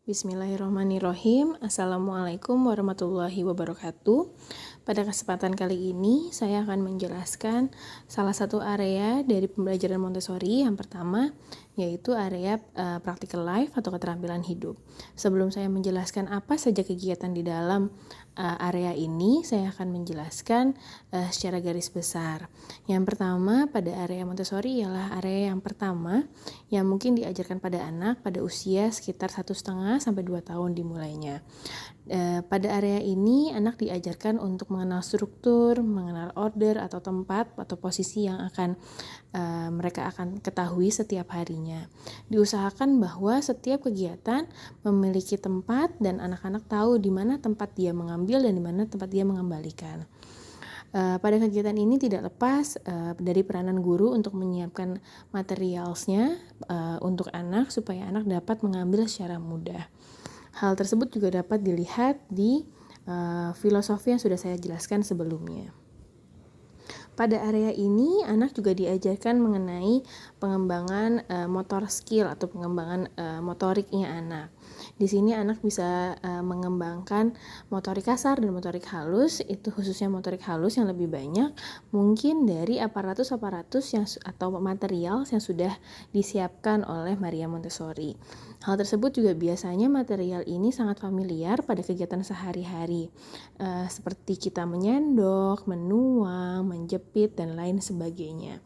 Bismillahirrahmanirrahim. Assalamualaikum warahmatullahi wabarakatuh. Pada kesempatan kali ini, saya akan menjelaskan salah satu area dari pembelajaran Montessori yang pertama, yaitu area practical life atau keterampilan hidup. Sebelum saya menjelaskan apa saja kegiatan di dalam area ini, saya akan menjelaskan secara garis besar. Yang pertama, pada area Montessori ialah area yang pertama yang mungkin diajarkan pada anak pada usia sekitar 1,5 sampai 2 tahun dimulainya. Pada area ini anak diajarkan untuk mengenal struktur, mengenal order atau tempat atau posisi yang mereka akan ketahui setiap harinya. Diusahakan bahwa setiap kegiatan memiliki tempat dan anak-anak tahu di mana tempat dia mengambil dan di mana tempat dia mengembalikan. Pada kegiatan ini tidak lepas dari peranan guru untuk menyiapkan materialsnya untuk anak supaya anak dapat mengambil secara mudah. Hal tersebut juga dapat dilihat di filosofi yang sudah saya jelaskan sebelumnya. Pada area ini, anak juga diajarkan mengenai pengembangan motor skill atau pengembangan motoriknya anak. Di sini anak bisa mengembangkan motorik kasar dan motorik halus, itu khususnya motorik halus yang lebih banyak, mungkin dari aparatus-aparatus atau material yang sudah disiapkan oleh Maria Montessori. Hal tersebut juga biasanya material ini sangat familiar pada kegiatan sehari-hari, seperti kita menyendok, menuang, menjepit, dan lain sebagainya.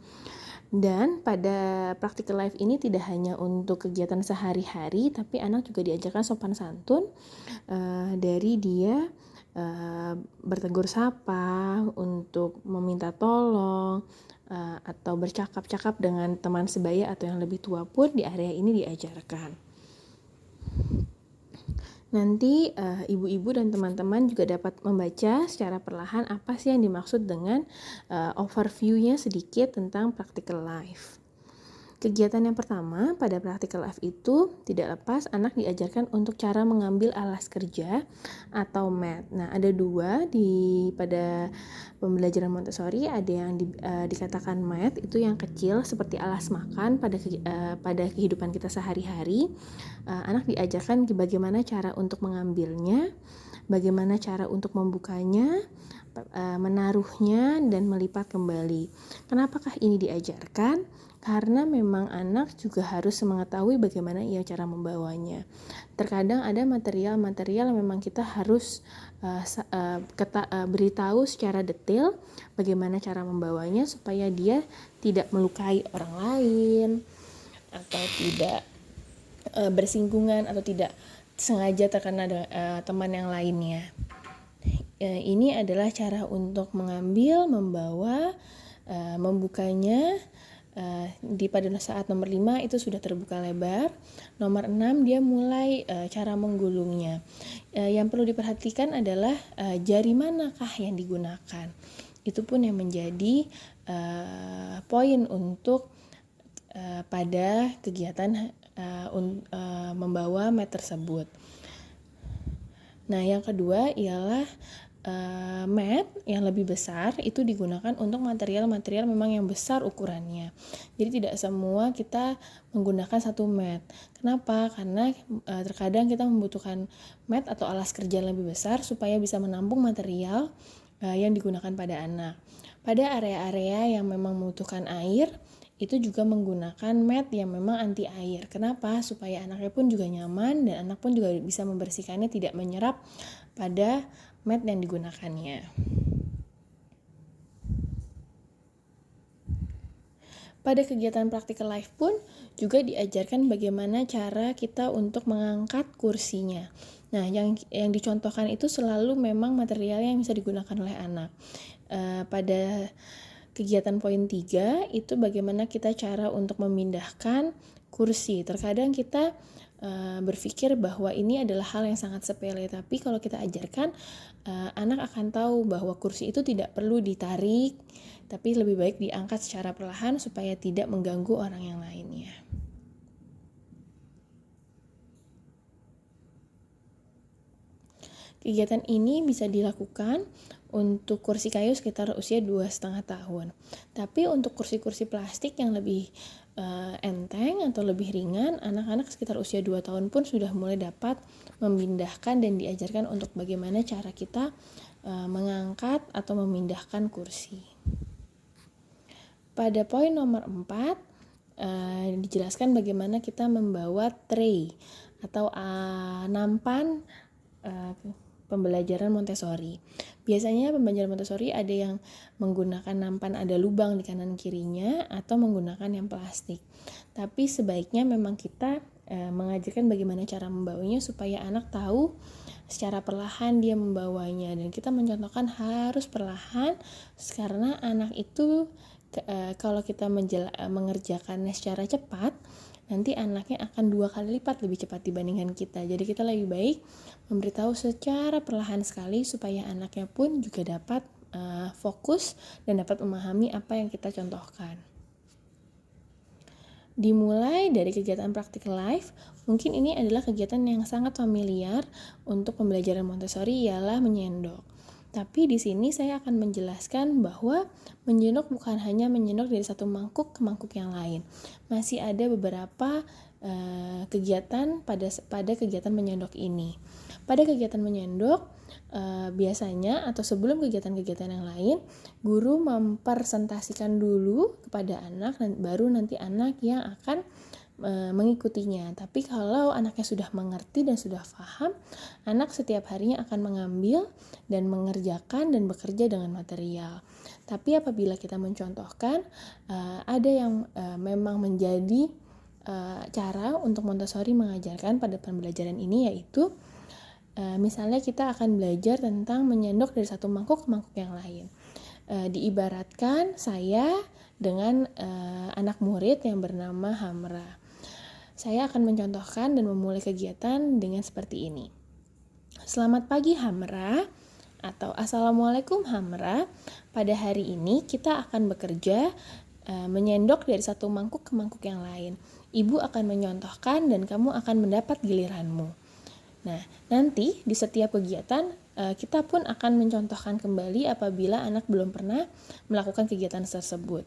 Dan pada practical life ini tidak hanya untuk kegiatan sehari-hari, tapi anak juga diajarkan sopan santun dari dia bertegur sapa, untuk meminta tolong, atau bercakap-cakap dengan teman sebaya atau yang lebih tua pun di area ini diajarkan. Nanti ibu-ibu dan teman-teman juga dapat membaca secara perlahan apa sih yang dimaksud dengan overview-nya sedikit tentang practical life. Kegiatan yang pertama pada practical life itu tidak lepas anak diajarkan untuk cara mengambil alas kerja atau mat. Nah, ada dua pada pembelajaran Montessori, ada yang dikatakan mat, itu yang kecil seperti alas makan pada kehidupan kita sehari-hari. Anak diajarkan bagaimana cara untuk mengambilnya, bagaimana cara untuk membukanya, menaruhnya, dan melipat kembali. Kenapakah ini diajarkan? Karena memang anak juga harus mengetahui bagaimana ia cara membawanya. Terkadang ada material-material yang memang kita harus beritahu secara detail bagaimana cara membawanya supaya dia tidak melukai orang lain atau tidak bersinggungan atau tidak sengaja terkena teman yang lainnya. Ini adalah cara untuk mengambil, membawa, membukanya. Pada saat nomor 5 itu sudah terbuka lebar. Nomor 6 dia mulai cara menggulungnya. Yang perlu diperhatikan adalah jari manakah yang digunakan. Itu pun yang menjadi poin untuk pada kegiatan membawa mat tersebut. Nah, yang kedua ialah mat yang lebih besar itu digunakan untuk material-material memang yang besar ukurannya. Jadi tidak semua kita menggunakan satu mat. Kenapa? Karena terkadang kita membutuhkan mat atau alas kerja yang lebih besar supaya bisa menampung material yang digunakan pada anak. Pada area-area yang memang membutuhkan air, itu juga menggunakan mat yang memang anti air. Kenapa? Supaya anaknya pun juga nyaman dan anak pun juga bisa membersihkannya, tidak menyerap pada mat yang digunakannya. Pada kegiatan practical life pun juga diajarkan bagaimana cara kita untuk mengangkat kursinya. Nah, yang dicontohkan itu selalu memang material yang bisa digunakan oleh anak. Pada kegiatan poin 3 itu bagaimana kita cara untuk memindahkan kursi. Terkadang kita berpikir bahwa ini adalah hal yang sangat sepele, tapi kalau kita ajarkan, anak akan tahu bahwa kursi itu tidak perlu ditarik, tapi lebih baik diangkat secara perlahan supaya tidak mengganggu orang yang lainnya. Kegiatan ini bisa dilakukan Untuk kursi kayu sekitar usia 2,5 tahun. Tapi untuk kursi-kursi plastik yang lebih enteng atau lebih ringan, anak-anak sekitar usia 2 tahun pun sudah mulai dapat memindahkan dan diajarkan untuk bagaimana cara kita mengangkat atau memindahkan kursi. Pada poin nomor 4, dijelaskan bagaimana kita membawa tray atau nampan pembelajaran Montessori. Biasanya pembelajaran Montessori ada yang menggunakan nampan ada lubang di kanan kirinya atau menggunakan yang plastik. Tapi sebaiknya memang kita mengajarkan bagaimana cara membawanya supaya anak tahu secara perlahan dia membawanya, dan kita mencontohkan harus perlahan karena anak itu kalau kita mengerjakannya secara cepat, nanti anaknya akan 2 kali lipat lebih cepat dibandingkan kita. Jadi kita lebih baik memberitahu secara perlahan sekali supaya anaknya pun juga dapat fokus dan dapat memahami apa yang kita contohkan. Dimulai dari kegiatan practical life, mungkin ini adalah kegiatan yang sangat familiar untuk pembelajaran Montessori, ialah menyendok. Tapi di sini saya akan menjelaskan bahwa menyendok bukan hanya menyendok dari satu mangkuk ke mangkuk yang lain. Masih ada beberapa kegiatan pada kegiatan menyendok ini. Pada kegiatan menyendok, biasanya atau sebelum kegiatan-kegiatan yang lain, guru mempresentasikan dulu kepada anak dan baru nanti anak yang akan mengikutinya. Tapi kalau anaknya sudah mengerti dan sudah paham, anak setiap harinya akan mengambil dan mengerjakan dan bekerja dengan material. Tapi apabila kita mencontohkan, ada yang memang menjadi cara untuk Montessori mengajarkan pada pembelajaran ini, yaitu misalnya kita akan belajar tentang menyendok dari satu mangkuk ke mangkuk yang lain. Diibaratkan saya dengan anak murid yang bernama Hamra. Saya akan mencontohkan dan memulai kegiatan dengan seperti ini. Selamat pagi Hamra, atau Assalamualaikum Hamra. Pada hari ini kita akan bekerja menyendok dari satu mangkuk ke mangkuk yang lain. Ibu akan menyontohkan dan kamu akan mendapat giliranmu. Nah, nanti di setiap kegiatan kita pun akan mencontohkan kembali apabila anak belum pernah melakukan kegiatan tersebut.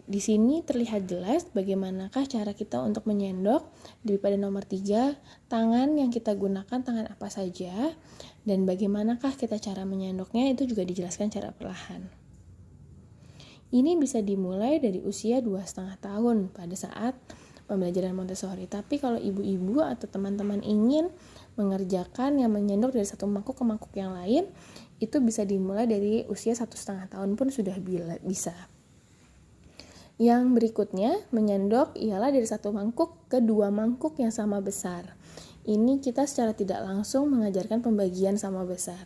Di sini terlihat jelas bagaimanakah cara kita untuk menyendok. Pada nomor 3, tangan yang kita gunakan tangan apa saja dan bagaimanakah kita cara menyendoknya, itu juga dijelaskan secara perlahan. Ini bisa dimulai dari usia 2,5 tahun pada saat pembelajaran Montessori. Tapi kalau ibu-ibu atau teman-teman ingin mengerjakan yang menyendok dari satu mangkuk ke mangkuk yang lain, itu bisa dimulai dari usia 1,5 tahun pun sudah bisa. Yang berikutnya, menyendok ialah dari satu mangkuk ke 2 mangkuk yang sama besar. Ini kita secara tidak langsung mengajarkan pembagian sama besar.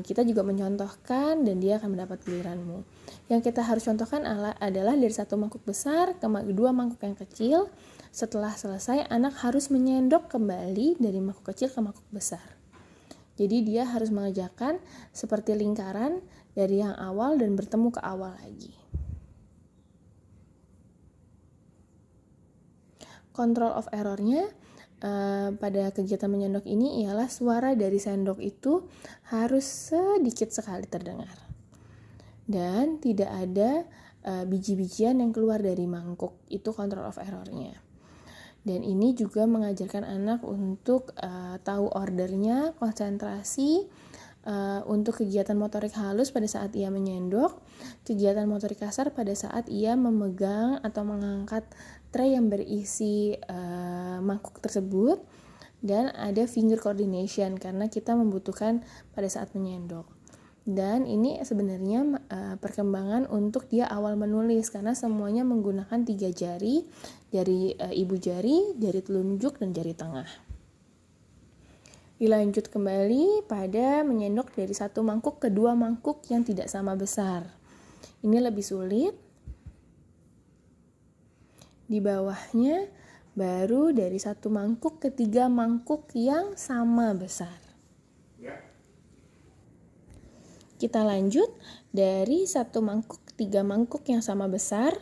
Kita juga mencontohkan dan dia akan mendapat giliranmu. Yang kita harus contohkan adalah dari satu mangkuk besar ke 2 mangkuk yang kecil. Setelah selesai, anak harus menyendok kembali dari mangkuk kecil ke mangkuk besar. Jadi dia harus mengerjakan seperti lingkaran dari yang awal dan bertemu ke awal lagi. Control of error-nya pada kegiatan menyendok ini ialah suara dari sendok itu harus sedikit sekali terdengar. Dan tidak ada biji-bijian yang keluar dari mangkuk. Itu control of error-nya. Dan ini juga mengajarkan anak untuk tahu ordernya, konsentrasi, untuk kegiatan motorik halus pada saat ia menyendok, kegiatan motorik kasar pada saat ia memegang atau mengangkat tray yang berisi mangkuk tersebut, dan ada finger coordination karena kita membutuhkan pada saat menyendok. Dan ini sebenarnya perkembangan untuk dia awal menulis karena semuanya menggunakan 3 jari, jari ibu jari, jari telunjuk, dan jari tengah. Dilanjut kembali pada menyendok dari satu mangkuk ke 2 mangkuk yang tidak sama besar. Ini lebih sulit. Di bawahnya baru dari satu mangkuk ke 3 mangkuk yang sama besar. Kita lanjut dari satu mangkuk ke 3 mangkuk yang sama besar.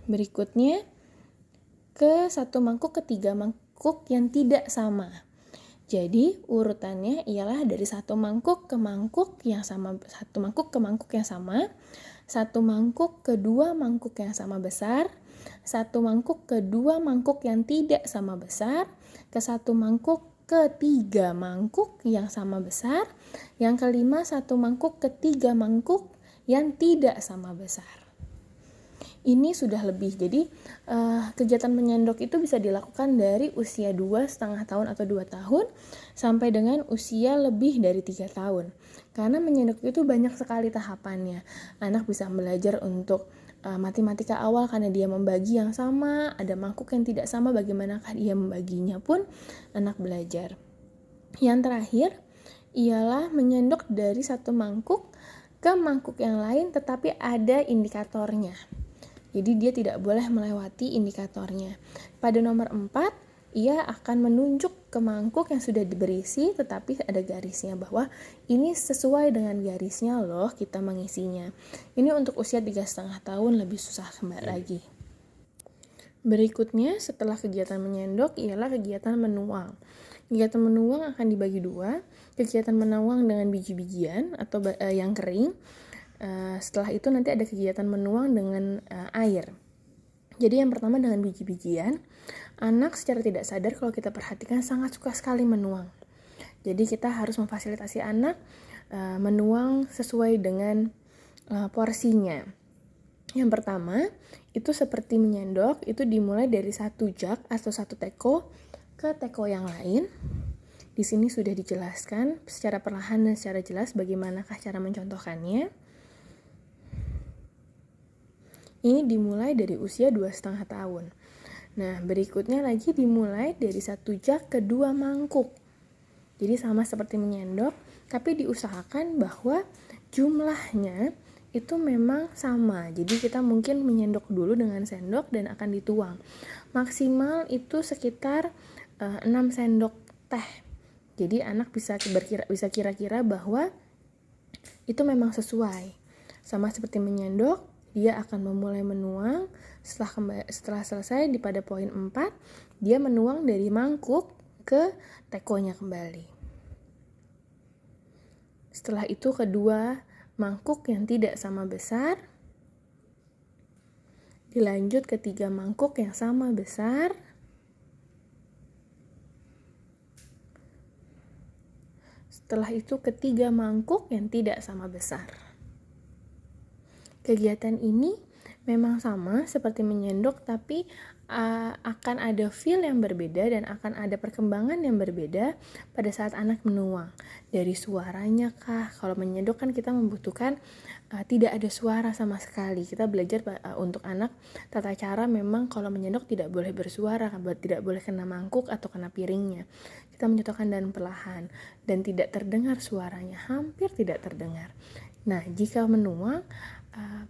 Berikutnya ke 1 mangkuk ke 3 mangkuk yang tidak sama. Jadi urutannya ialah dari satu mangkuk ke mangkuk yang sama, satu mangkuk ke mangkuk yang sama, satu mangkuk ke dua mangkuk yang sama besar, satu mangkuk ke dua mangkuk yang tidak sama besar, ke satu mangkuk ke tiga mangkuk yang sama besar, yang kelima satu mangkuk ke tiga mangkuk yang tidak sama besar. Ini sudah lebih, jadi kegiatan menyendok itu bisa dilakukan dari usia 2,5 tahun atau 2 tahun sampai dengan usia lebih dari 3 tahun. Karena menyendok itu banyak sekali tahapannya. Anak bisa belajar untuk matematika awal karena dia membagi yang sama, ada mangkuk yang tidak sama, bagaimanakah dia membaginya pun anak belajar. Yang terakhir ialah menyendok dari satu mangkuk ke mangkuk yang lain tetapi ada indikatornya. Jadi dia tidak boleh melewati indikatornya. Pada nomor 4, ia akan menunjuk ke mangkuk yang sudah berisi tetapi ada garisnya bahwa ini sesuai dengan garisnya loh kita mengisinya. Ini untuk usia 3,5 tahun lebih susah lagi. Berikutnya setelah kegiatan menyendok ialah kegiatan menuang. Kegiatan menuang akan dibagi dua, kegiatan menuang dengan biji-bijian atau yang kering. Setelah itu nanti ada kegiatan menuang dengan air. Jadi yang pertama dengan biji-bijian, anak secara tidak sadar kalau kita perhatikan sangat suka sekali menuang. Jadi kita harus memfasilitasi anak menuang sesuai dengan porsinya. Yang pertama, itu seperti menyendok, itu dimulai dari satu jak atau satu teko ke teko yang lain. Di sini sudah dijelaskan secara perlahan dan secara jelas bagaimanakah cara mencontohkannya. Ini dimulai dari usia 2,5 tahun. Nah, berikutnya lagi dimulai dari satu jak ke dua mangkuk. Jadi sama seperti menyendok, tapi diusahakan bahwa jumlahnya itu memang sama. Jadi kita mungkin menyendok dulu dengan sendok dan akan dituang. Maksimal itu sekitar 6 sendok teh. Jadi anak bisa kira-kira bahwa itu memang sesuai. Sama seperti menyendok, dia akan memulai menuang. Setelah selesai pada poin 4, dia menuang dari mangkuk ke tekonya kembali. Setelah itu kedua mangkuk yang tidak sama besar, dilanjut ke 3 mangkuk yang sama besar, setelah itu ke 3 mangkuk yang tidak sama besar. Kegiatan ini memang sama seperti menyendok, tapi akan ada feel yang berbeda dan akan ada perkembangan yang berbeda pada saat anak menuang. Dari suaranya kah? Kalau menyendok kan kita membutuhkan tidak ada suara sama sekali. Kita belajar untuk anak tata cara memang kalau menyendok tidak boleh bersuara, tidak boleh kena mangkuk atau kena piringnya. Kita mencontohkan dan perlahan dan tidak terdengar suaranya, hampir tidak terdengar. Nah, jika menuang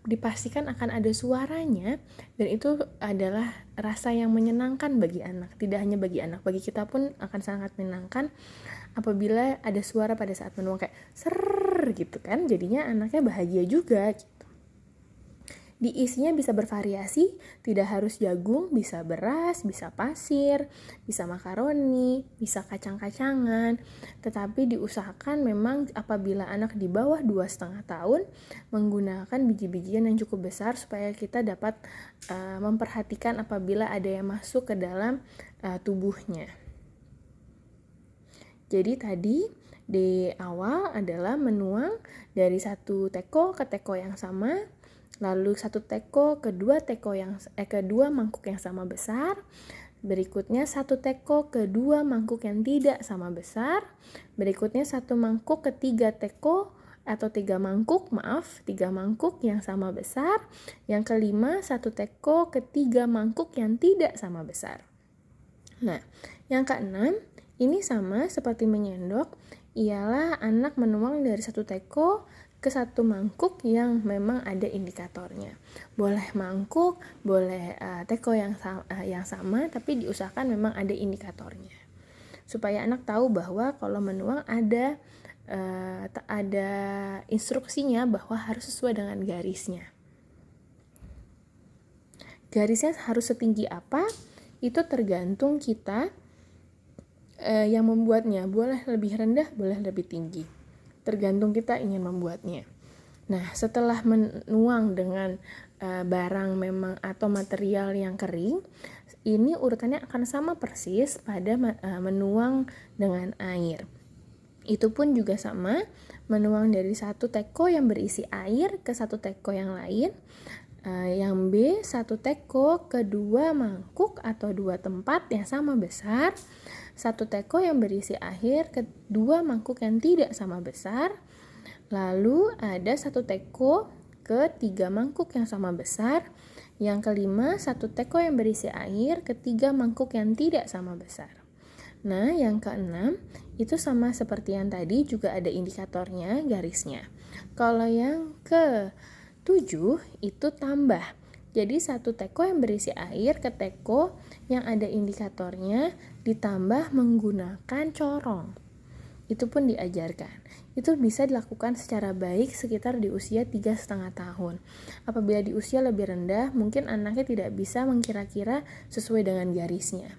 dipastikan akan ada suaranya dan itu adalah rasa yang menyenangkan bagi anak. Tidak hanya bagi anak, bagi kita pun akan sangat menyenangkan apabila ada suara pada saat menuang kayak ser gitu kan. Jadinya anaknya bahagia juga gitu. Diisinya bisa bervariasi, tidak harus jagung, bisa beras, bisa pasir, bisa makaroni, bisa kacang-kacangan. Tetapi diusahakan memang apabila anak di bawah 2,5 tahun menggunakan biji-bijian yang cukup besar supaya kita dapat memperhatikan apabila ada yang masuk ke dalam tubuhnya. Jadi tadi di awal adalah menuang dari satu teko ke teko yang sama, lalu satu teko ke dua mangkuk yang sama besar, berikutnya satu teko ke dua mangkuk yang tidak sama besar, berikutnya satu mangkuk ke tiga mangkuk yang sama besar, yang kelima satu teko ke 3 mangkuk yang tidak sama besar. Nah, yang keenam ini sama seperti menyendok, ialah anak menuang dari satu teko ke satu mangkuk yang memang ada indikatornya. Boleh mangkuk, boleh teko yang sama, tapi diusahakan memang ada indikatornya. Supaya anak tahu bahwa kalau menuang ada instruksinya bahwa harus sesuai dengan garisnya. Garisnya harus setinggi apa? Itu tergantung kita yang membuatnya, boleh lebih rendah, boleh lebih tinggi, tergantung kita ingin membuatnya. Nah, setelah menuang dengan barang memang atau material yang kering, ini urutannya akan sama persis pada menuang dengan air. Itu pun juga sama, menuang dari satu teko yang berisi air ke satu teko yang lain. Yang B, satu teko ke dua mangkuk atau dua tempat yang sama besar. Satu teko yang berisi air ke dua mangkuk yang tidak sama besar. Lalu ada satu teko ke tiga mangkuk yang sama besar. Yang kelima, satu teko yang berisi air ke tiga mangkuk yang tidak sama besar. Nah, yang keenam, itu sama seperti yang tadi, juga ada indikatornya, garisnya. Kalau yang ke-7, itu tambah. Jadi, satu teko yang berisi air ke teko yang ada indikatornya ditambah menggunakan corong. Itu pun diajarkan. Itu bisa dilakukan secara baik sekitar di usia 3,5 tahun. Apabila di usia lebih rendah, mungkin anaknya tidak bisa mengkira-kira sesuai dengan garisnya,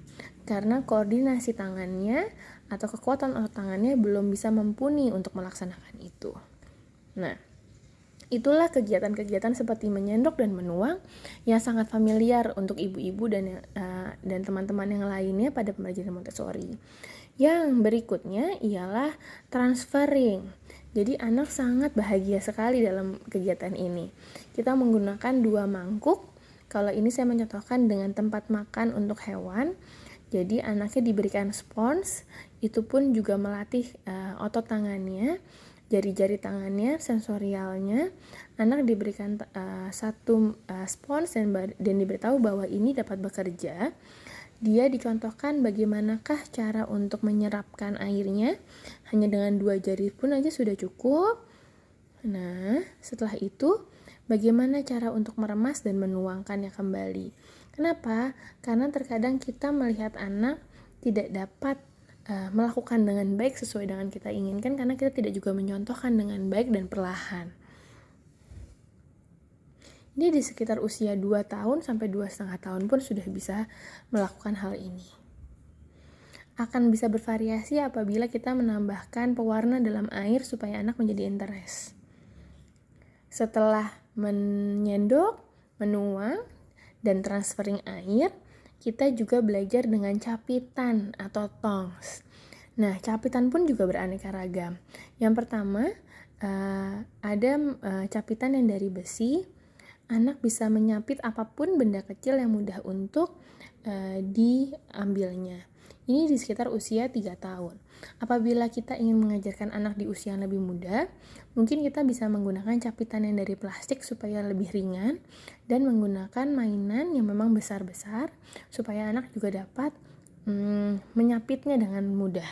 karena koordinasi tangannya atau kekuatan otot tangannya belum bisa mumpuni untuk melaksanakan itu. Nah, itulah kegiatan-kegiatan seperti menyendok dan menuang yang sangat familiar untuk ibu-ibu dan teman-teman yang lainnya pada pembelajaran Montessori. Yang berikutnya ialah transferring. Jadi anak sangat bahagia sekali dalam kegiatan ini. Kita menggunakan dua mangkuk. Kalau ini saya mencontohkan dengan tempat makan untuk hewan. Jadi anaknya diberikan spons, itu pun juga melatih otot tangannya, jari-jari tangannya, sensorialnya. Anak diberikan satu spons dan diberitahu bahwa ini dapat bekerja. Dia dicontohkan bagaimanakah cara untuk menyerapkan airnya. Hanya dengan dua jari pun aja sudah cukup. Nah, setelah itu bagaimana cara untuk meremas dan menuangkannya kembali. Kenapa? Karena terkadang kita melihat anak tidak dapat melakukan dengan baik sesuai dengan kita inginkan, karena kita tidak juga mencontohkan dengan baik dan perlahan. Ini di sekitar usia 2 tahun sampai 2,5 tahun pun sudah bisa melakukan hal ini. Akan bisa bervariasi apabila kita menambahkan pewarna dalam air supaya anak menjadi interest. Setelah menyendok, menuang, dan transferring air, kita juga belajar dengan capitan atau tongs. Nah, capitan pun juga beraneka ragam. Yang pertama, ada capitan yang dari besi. Anak bisa menyapit apapun benda kecil yang mudah untuk diambilnya. Ini di sekitar usia 3 tahun. Apabila kita ingin mengajarkan anak di usia yang lebih muda, mungkin kita bisa menggunakan capitan yang dari plastik supaya lebih ringan, dan menggunakan mainan yang memang besar-besar supaya anak juga dapat menyapitnya dengan mudah.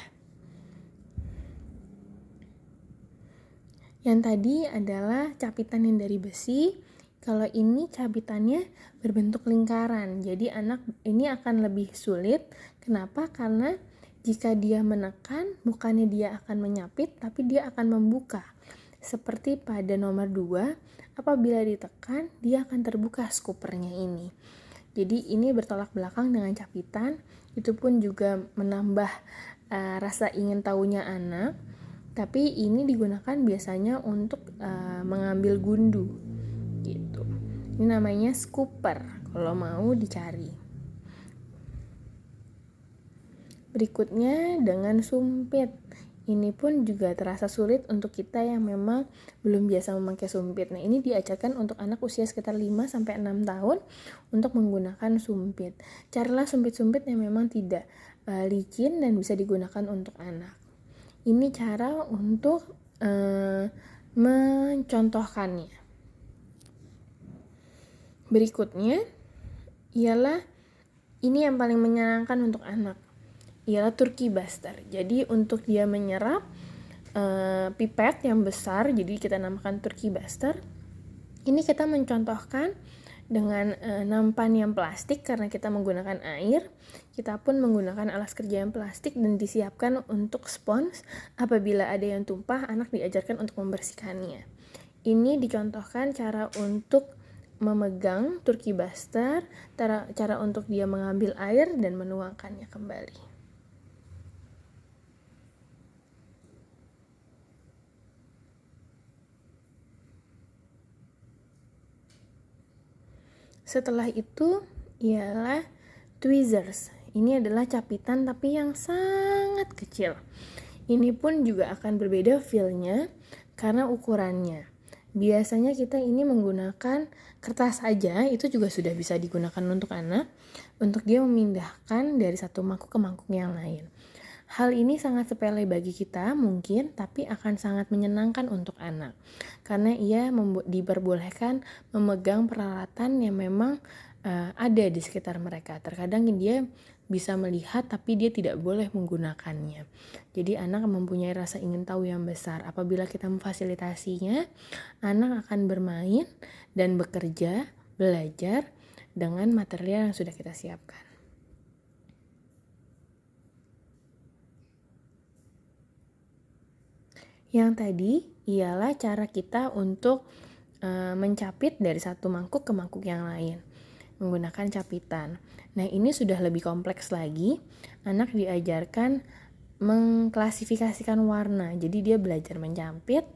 Yang tadi adalah capitan yang dari besi. Kalau ini capitannya berbentuk lingkaran, jadi anak ini akan lebih sulit. Kenapa? Karena jika dia menekan, bukannya dia akan menyapit, tapi dia akan membuka. Seperti pada nomor 2, apabila ditekan, dia akan terbuka scoopernya ini. Jadi ini bertolak belakang dengan capitan. Itu pun juga menambah rasa ingin tahunya anak. Tapi ini digunakan biasanya untuk mengambil gundu. Gitu. Ini namanya scooper kalau mau dicari. Berikutnya dengan sumpit. Ini pun juga terasa sulit untuk kita yang memang belum biasa memakai sumpit. Nah, ini diajarkan untuk anak usia sekitar 5-6 tahun untuk menggunakan sumpit. Carilah sumpit-sumpit yang memang tidak licin dan bisa digunakan untuk anak. Ini cara untuk mencontohkannya. Berikutnya ialah ini yang paling menyenangkan untuk anak, ialah turkey baster. Jadi untuk dia menyerap pipet yang besar, jadi kita namakan turkey baster. Ini kita mencontohkan dengan nampan yang plastik karena kita menggunakan air. Kita pun menggunakan alas kerja yang plastik dan disiapkan untuk spons. Apabila ada yang tumpah, anak diajarkan untuk membersihkannya. Ini dicontohkan cara untuk memegang turkey baster, cara untuk dia mengambil air dan menuangkannya kembali. Setelah itu ialah tweezers. Ini adalah capitan tapi yang sangat kecil. Ini pun juga akan berbeda feel-nya karena ukurannya. Biasanya kita ini menggunakan kertas saja, itu juga sudah bisa digunakan untuk anak, untuk dia memindahkan dari satu mangkuk ke mangkuk yang lain. Hal ini sangat sepele bagi kita mungkin, tapi akan sangat menyenangkan untuk anak. Karena ia diperbolehkan memegang peralatan yang memang ada di sekitar mereka. Terkadang dia bisa melihat tapi dia tidak boleh menggunakannya. Jadi anak mempunyai rasa ingin tahu yang besar. Apabila kita memfasilitasinya, anak akan bermain dan bekerja, belajar dengan material yang sudah kita siapkan. Yang tadi ialah cara kita untuk mencapit dari satu mangkuk ke mangkuk yang lain menggunakan capitan. Nah, ini sudah lebih kompleks lagi. Anak diajarkan mengklasifikasikan warna. Jadi dia belajar mencapit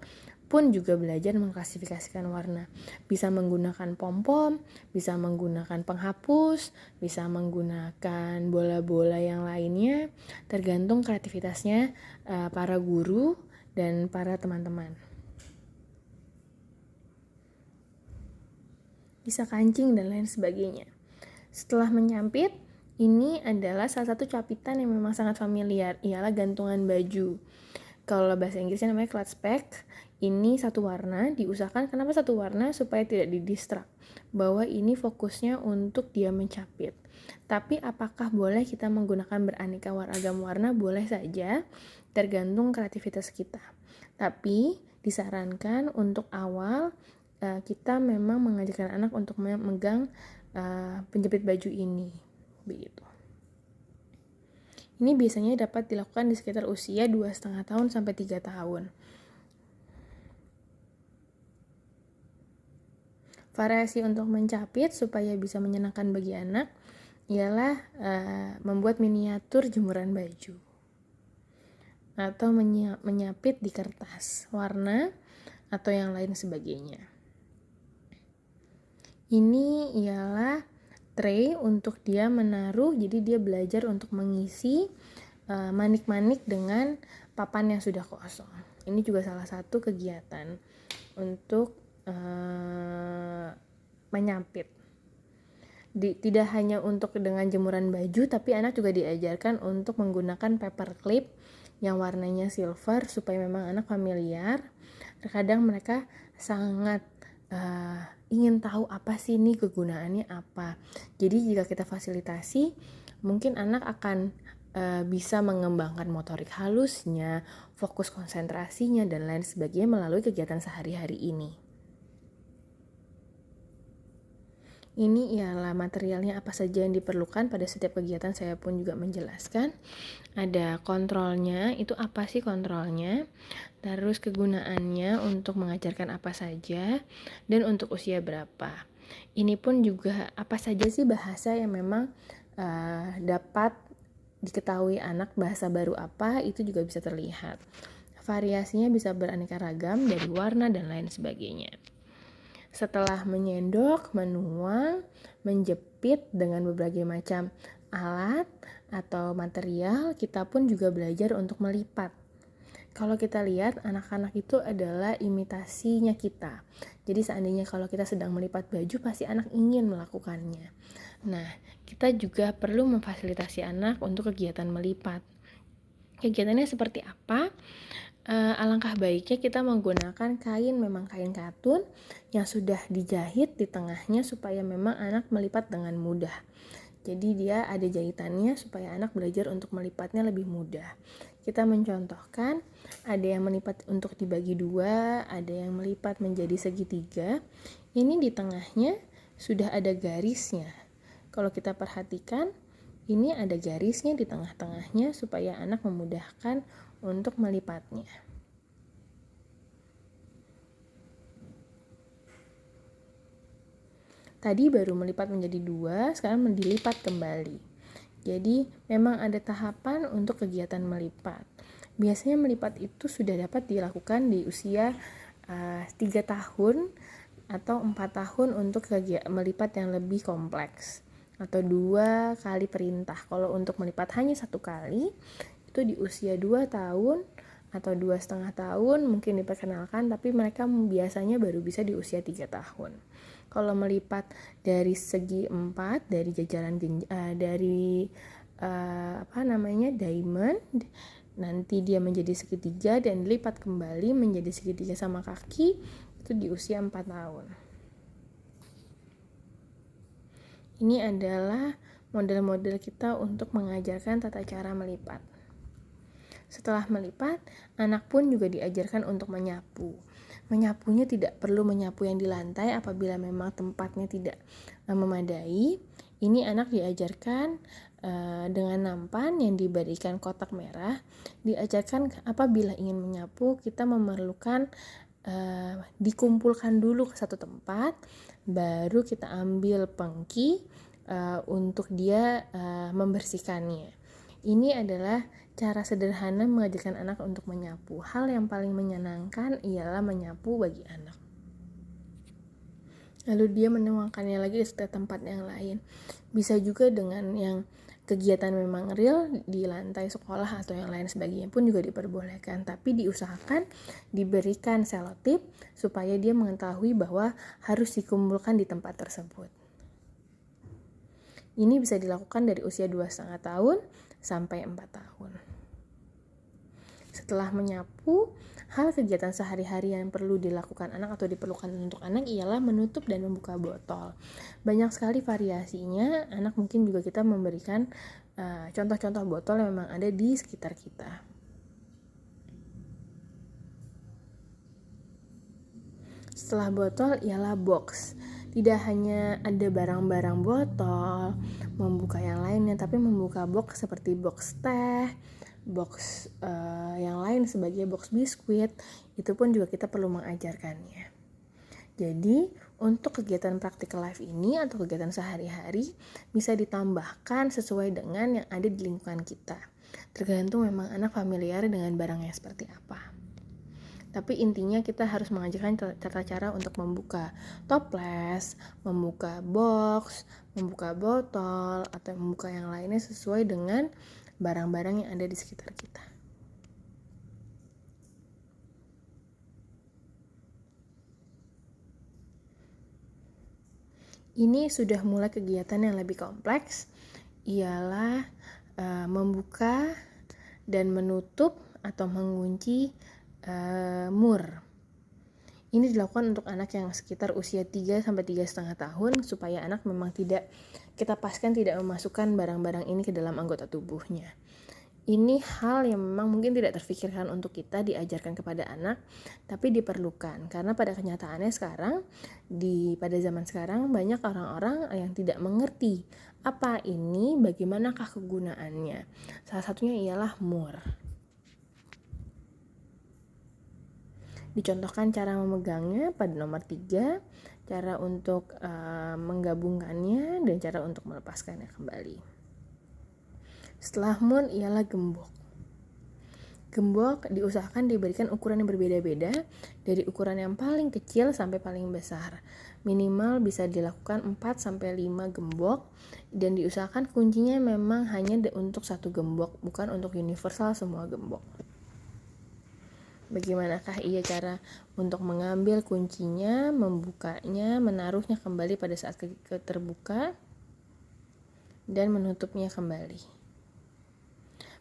pun juga belajar mengklasifikasikan warna. Bisa menggunakan pom-pom, bisa menggunakan penghapus, bisa menggunakan bola-bola yang lainnya, tergantung kreativitasnya para guru dan para teman-teman. Bisa kancing dan lain sebagainya. Setelah menyampit, ini adalah salah satu capitan yang memang sangat familiar, ialah gantungan baju. Kalau bahasa Inggrisnya namanya clutch peg. Ini satu warna, diusahakan kenapa satu warna? Supaya tidak didistrak, bahwa ini fokusnya untuk dia mencapit. Tapi apakah boleh kita menggunakan beraneka ragam warna? Boleh saja, tergantung kreativitas kita. Tapi disarankan untuk awal kita memang mengajarkan anak untuk memegang penjepit baju ini, begitu. Ini biasanya dapat dilakukan di sekitar usia 2,5 tahun sampai 3 tahun. Variasi untuk mencapit supaya bisa menyenangkan bagi anak ialah membuat miniatur jemuran baju atau menyapit di kertas warna atau yang lain sebagainya. Ini ialah tray untuk dia menaruh, jadi dia belajar untuk mengisi manik-manik dengan papan yang sudah kosong. Ini juga salah satu kegiatan untuk menyapit. Tidak hanya untuk dengan jemuran baju, tapi anak juga diajarkan untuk menggunakan paper clip yang warnanya silver supaya memang anak familiar. Terkadang mereka sangat ingin tahu apa sih ini kegunaannya apa. Jadi jika kita fasilitasi, mungkin anak akan bisa mengembangkan motorik halusnya, fokus konsentrasinya dan lain sebagainya melalui kegiatan sehari-hari ini. Ini ialah materialnya apa saja yang diperlukan pada setiap kegiatan. Saya pun juga menjelaskan. Ada kontrolnya, itu apa sih kontrolnya, terus kegunaannya untuk mengajarkan apa saja, dan untuk usia berapa. Ini pun juga apa saja sih bahasa yang memang dapat diketahui anak, bahasa baru apa, itu juga bisa terlihat. Variasinya bisa beraneka ragam dari warna dan lain sebagainya. Setelah menyendok, menuang, menjepit dengan berbagai macam alat atau material, kita pun juga belajar untuk melipat. Kalau kita lihat, anak-anak itu adalah imitasinya kita. Jadi seandainya kalau kita sedang melipat baju, pasti anak ingin melakukannya. Nah, kita juga perlu memfasilitasi anak untuk kegiatan melipat. Kegiatannya seperti apa? Alangkah baiknya kita menggunakan kain, memang kain katun yang sudah dijahit di tengahnya supaya memang anak melipat dengan mudah. Jadi dia ada jahitannya supaya anak belajar untuk melipatnya lebih mudah. Kita mencontohkan, ada yang melipat untuk dibagi dua, ada yang melipat menjadi segitiga. Ini di tengahnya sudah ada garisnya. Kalau kita perhatikan, ini ada garisnya di tengah-tengahnya supaya anak memudahkan untuk melipatnya. Tadi baru melipat menjadi 2, sekarang dilipat kembali. Jadi memang ada tahapan untuk kegiatan melipat. Biasanya melipat itu sudah dapat dilakukan di usia 3 tahun atau 4 tahun untuk melipat yang lebih kompleks, atau 2 kali perintah. Kalau untuk melipat hanya 1 kali, itu di usia 2 tahun atau 2,5 tahun mungkin diperkenalkan, tapi mereka biasanya baru bisa di usia 3 tahun. Kalau melipat dari segi 4, dari jajaran diamond, nanti dia menjadi segitiga dan dilipat kembali menjadi segitiga sama kaki, itu di usia 4 tahun. Ini adalah model-model kita untuk mengajarkan tata cara melipat. Setelah melipat, anak pun juga diajarkan untuk menyapu. Menyapunya tidak perlu menyapu yang di lantai apabila memang tempatnya tidak memadai. Ini anak diajarkan dengan nampan yang diberikan kotak merah. Diajarkan apabila ingin menyapu, kita memerlukan dikumpulkan dulu ke satu tempat, baru kita ambil pengki untuk dia membersihkannya. Ini adalah cara sederhana mengajarkan anak untuk menyapu. Hal yang paling menyenangkan ialah menyapu bagi anak. Lalu dia menuangkannya lagi di setiap tempat yang lain. Bisa juga dengan yang kegiatan memang real di lantai sekolah atau yang lain sebagainya pun juga diperbolehkan. Tapi diusahakan diberikan selotip supaya dia mengetahui bahwa harus dikumpulkan di tempat tersebut. Ini bisa dilakukan dari usia 2,5 tahun sampai 4 tahun. Setelah menyapu, hal kegiatan sehari-hari yang perlu dilakukan anak atau diperlukan untuk anak ialah menutup dan membuka botol. Banyak sekali variasinya, anak mungkin juga kita memberikan contoh-contoh botol yang memang ada di sekitar kita. Setelah botol ialah box. Tidak hanya ada barang-barang botol, membuka yang lainnya, tapi membuka box seperti box teh, box yang lain sebagai box biskuit, itu pun juga kita perlu mengajarkannya. Jadi untuk kegiatan practical life ini atau kegiatan sehari-hari bisa ditambahkan sesuai dengan yang ada di lingkungan kita. Tergantung memang anak familiar dengan barangnya seperti apa. Tapi intinya kita harus mengajarkan tata cara untuk membuka toples, membuka box, membuka botol, atau membuka yang lainnya sesuai dengan barang-barang yang ada di sekitar kita. Ini sudah mulai kegiatan yang lebih kompleks, ialah membuka dan menutup atau mengunci mur. Ini dilakukan untuk anak yang sekitar usia 3 sampai 3,5 tahun supaya anak memang kita pastikan tidak memasukkan barang-barang ini ke dalam anggota tubuhnya. Ini hal yang memang mungkin tidak terfikirkan untuk kita diajarkan kepada anak, tapi diperlukan karena pada kenyataannya sekarang pada zaman sekarang banyak orang-orang yang tidak mengerti apa ini, bagaimanakah kegunaannya. Salah satunya ialah mur. Dicontohkan cara memegangnya pada nomor 3, cara untuk menggabungkannya, dan cara untuk melepaskannya kembali. Setelah mur ialah gembok. Gembok diusahakan diberikan ukuran yang berbeda-beda, dari ukuran yang paling kecil sampai paling besar. Minimal bisa dilakukan 4-5 gembok, dan diusahakan kuncinya memang hanya untuk satu gembok, bukan untuk universal semua gembok. Bagaimanakah ia cara untuk mengambil kuncinya, membukanya, menaruhnya kembali pada saat terbuka, dan menutupnya kembali.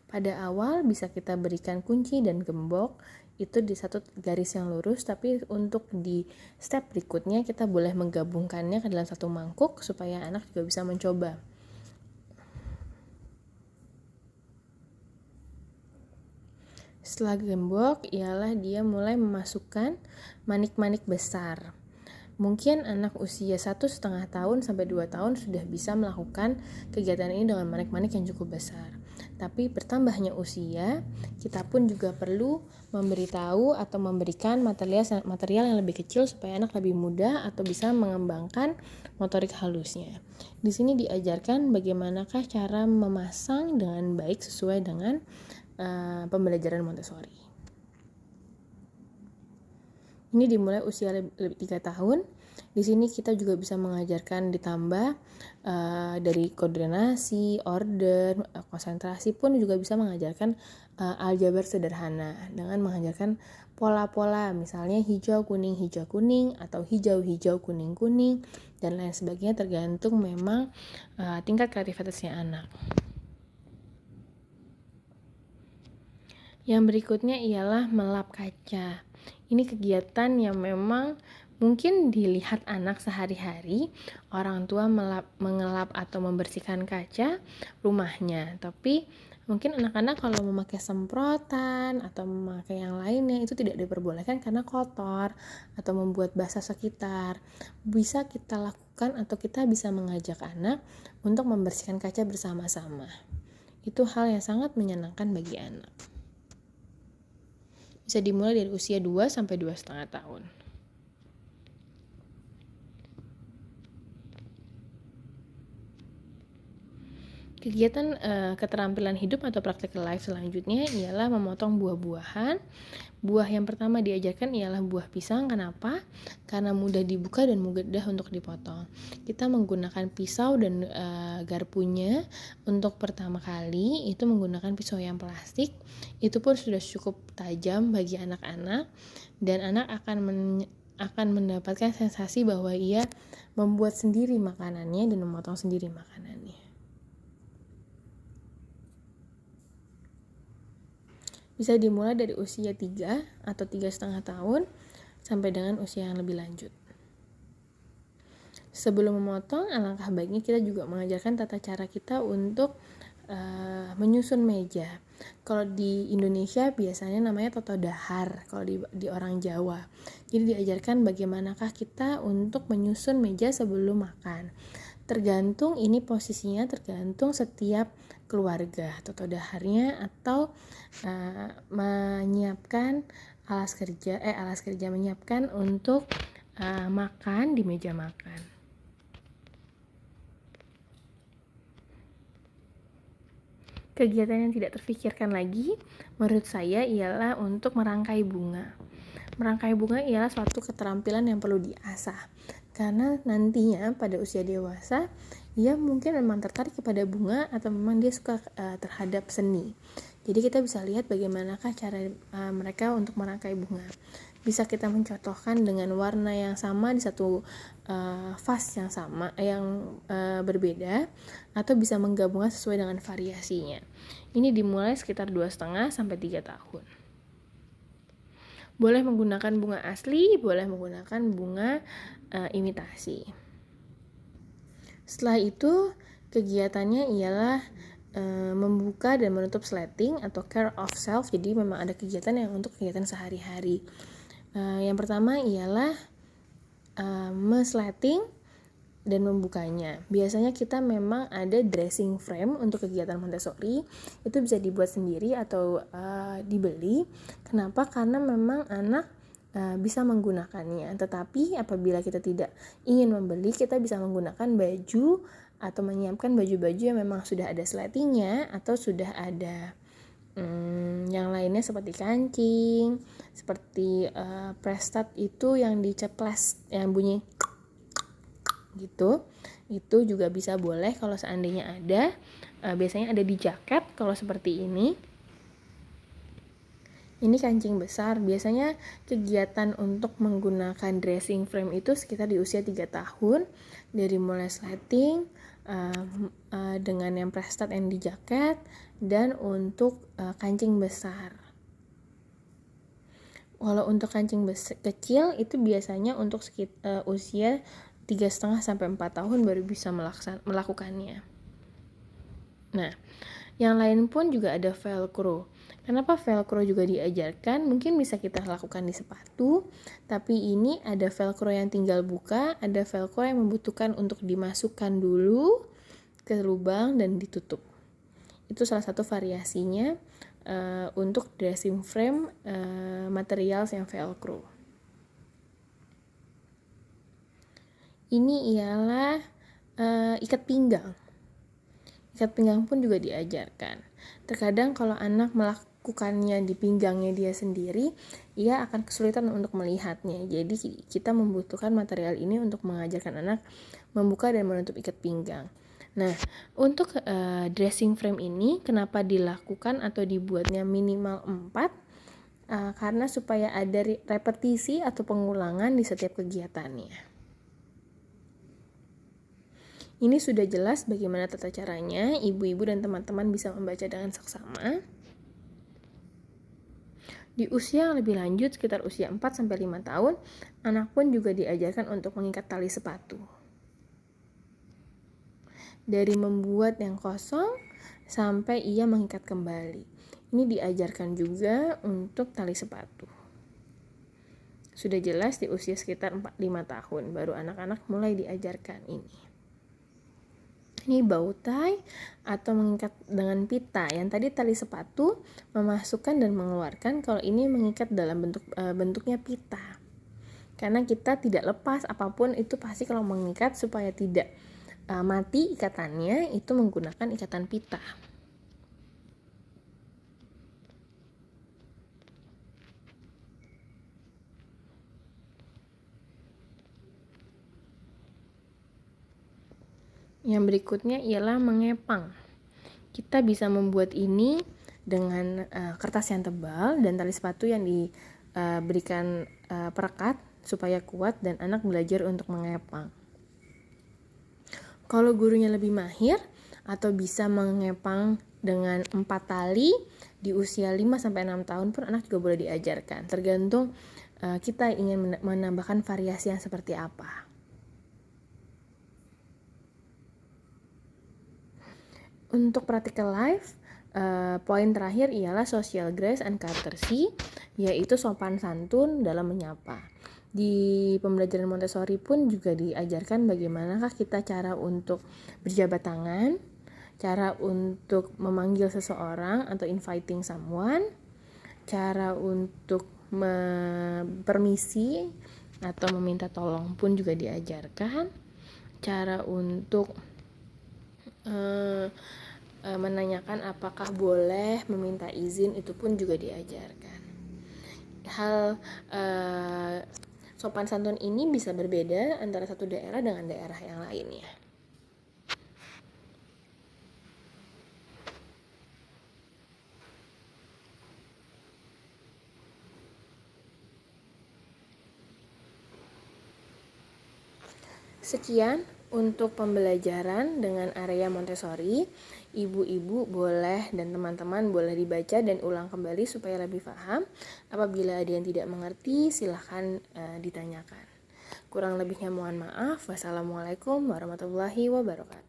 Pada awal bisa kita berikan kunci dan gembok itu di satu garis yang lurus, tapi untuk di step berikutnya kita boleh menggabungkannya ke dalam satu mangkuk supaya anak juga bisa mencoba. Setelah gembok ialah dia mulai memasukkan manik-manik besar. Mungkin anak usia 1,5 tahun sampai 2 tahun sudah bisa melakukan kegiatan ini dengan manik-manik yang cukup besar. Tapi bertambahnya usia, kita pun juga perlu memberitahu atau memberikan material yang lebih kecil supaya anak lebih mudah atau bisa mengembangkan motorik halusnya. Di sini diajarkan bagaimanakah cara memasang dengan baik sesuai dengan pembelajaran Montessori. Ini dimulai usia 3 tahun Di sini kita juga bisa mengajarkan ditambah dari koordinasi, order, konsentrasi pun juga bisa mengajarkan aljabar sederhana dengan mengajarkan pola-pola, misalnya hijau kuning atau hijau kuning dan lain sebagainya, tergantung memang tingkat kreativitasnya anak. Yang berikutnya ialah melap kaca. Ini kegiatan yang memang mungkin dilihat anak sehari-hari, orang tua mengelap atau membersihkan kaca rumahnya. Tapi mungkin anak-anak kalau memakai semprotan atau memakai yang lainnya itu tidak diperbolehkan karena kotor atau membuat basah sekitar. Bisa kita lakukan atau kita bisa mengajak anak untuk membersihkan kaca bersama-sama. Itu hal yang sangat menyenangkan bagi anak. Bisa dimulai dari usia 2 sampai 2,5 tahun. Kegiatan keterampilan hidup atau practical life selanjutnya ialah memotong buah-buahan. Buah yang pertama diajarkan ialah buah pisang. Kenapa? Karena mudah dibuka dan mudah untuk dipotong. Kita menggunakan pisau dan garpunya untuk pertama kali itu menggunakan pisau yang plastik. Itu pun sudah cukup tajam bagi anak-anak dan anak akan mendapatkan sensasi bahwa ia membuat sendiri makanannya dan memotong sendiri makanannya. Bisa dimulai dari usia 3 atau 3,5 tahun sampai dengan usia yang lebih lanjut. Sebelum memotong, alangkah baiknya kita juga mengajarkan tata cara kita untuk menyusun meja. Kalau di Indonesia biasanya namanya toto dahar, kalau di orang Jawa. Jadi diajarkan bagaimanakah kita untuk menyusun meja sebelum makan. Tergantung ini posisinya, tergantung setiap keluarga. Toto daharnya atau menyiapkan alas kerja menyiapkan untuk makan di meja makan. Kegiatan yang tidak terfikirkan lagi menurut saya ialah untuk merangkai bunga. Merangkai bunga ialah suatu keterampilan yang perlu diasah. Karena nantinya pada usia dewasa, ia mungkin memang tertarik kepada bunga atau memang dia suka terhadap seni. Jadi kita bisa lihat bagaimanakah cara mereka untuk merangkai bunga. Bisa kita mencontohkan dengan warna yang sama di satu vas yang sama, yang berbeda, atau bisa menggabungkan sesuai dengan variasinya. Ini dimulai sekitar 2,5 sampai 3 tahun. Boleh menggunakan bunga asli, boleh menggunakan bunga imitasi. Setelah itu, kegiatannya ialah membuka dan menutup slating atau care of self. Jadi memang ada kegiatan yang untuk kegiatan sehari-hari. Yang pertama ialah slating dan membukanya. Biasanya kita memang ada dressing frame untuk kegiatan Montessori. Itu bisa dibuat sendiri atau dibeli. Kenapa? Karena memang anak bisa menggunakannya. Tetapi apabila kita tidak ingin membeli, kita bisa menggunakan baju atau menyiapkan baju-baju yang memang sudah ada slatingnya atau sudah ada yang lainnya seperti kancing, seperti prestat itu yang diceples, yang bunyi gitu. Itu juga bisa boleh kalau seandainya ada. Biasanya ada di jaket kalau seperti ini. Ini kancing besar. Biasanya kegiatan untuk menggunakan dressing frame itu sekitar di usia 3 tahun. Dari mulai slating dengan yang prestat yang di jaket dan untuk kancing besar. Kalau untuk kancing kecil itu biasanya untuk usia 3,5 sampai 4 tahun baru bisa melakukannya. Nah, yang lain pun juga ada velcro. Kenapa velcro juga diajarkan? Mungkin bisa kita lakukan di sepatu, tapi ini ada velcro yang tinggal buka, ada velcro yang membutuhkan untuk dimasukkan dulu ke lubang dan ditutup. Itu salah satu variasinya untuk dressing frame material yang velcro. Ini ialah ikat pinggang. Ikat pinggang pun juga diajarkan. Terkadang kalau anak dilakukannya di pinggangnya dia sendiri, ia akan kesulitan untuk melihatnya. Jadi kita membutuhkan material ini untuk mengajarkan anak membuka dan menutup ikat pinggang. Nah, untuk dressing frame ini kenapa dilakukan atau dibuatnya minimal 4? Karena supaya ada repetisi atau pengulangan di setiap kegiatannya. Ini sudah jelas bagaimana tata caranya, ibu-ibu dan teman-teman bisa membaca dengan seksama. Di usia yang lebih lanjut, sekitar usia 4-5 tahun, anak pun juga diajarkan untuk mengikat tali sepatu. Dari membuat yang kosong sampai ia mengikat kembali. Ini diajarkan juga untuk tali sepatu. Sudah jelas di usia sekitar 4-5 tahun, baru anak-anak mulai diajarkan ini. Ini bow tie atau mengikat dengan pita. Yang tadi tali sepatu memasukkan dan mengeluarkan, kalau ini mengikat dalam bentuknya pita. Karena kita tidak lepas apapun itu pasti kalau mengikat supaya tidak mati ikatannya itu menggunakan ikatan pita. Yang berikutnya ialah mengepang. Kita bisa membuat ini dengan kertas yang tebal dan tali sepatu yang diberikan perekat supaya kuat dan anak belajar untuk mengepang. Kalau gurunya lebih mahir atau bisa mengepang dengan 4 tali di usia 5-6 tahun pun anak juga boleh diajarkan. Tergantung kita ingin menambahkan variasi yang seperti apa. Untuk practical life, poin terakhir ialah social grace and courtesy, yaitu sopan santun dalam menyapa. Di pembelajaran Montessori pun juga diajarkan bagaimanakah kita cara untuk berjabat tangan, cara untuk memanggil seseorang atau inviting someone, cara untuk permisi atau meminta tolong pun juga diajarkan, cara untuk menanyakan apakah boleh meminta izin itu pun juga diajarkan. Hal sopan santun ini bisa berbeda antara satu daerah dengan daerah yang lainnya. Sekian untuk pembelajaran dengan area Montessori. Ibu-ibu boleh dan teman-teman boleh dibaca dan ulang kembali supaya lebih paham. Apabila ada yang tidak mengerti, silahkan ditanyakan. Kurang lebihnya mohon maaf. Wassalamualaikum warahmatullahi wabarakatuh.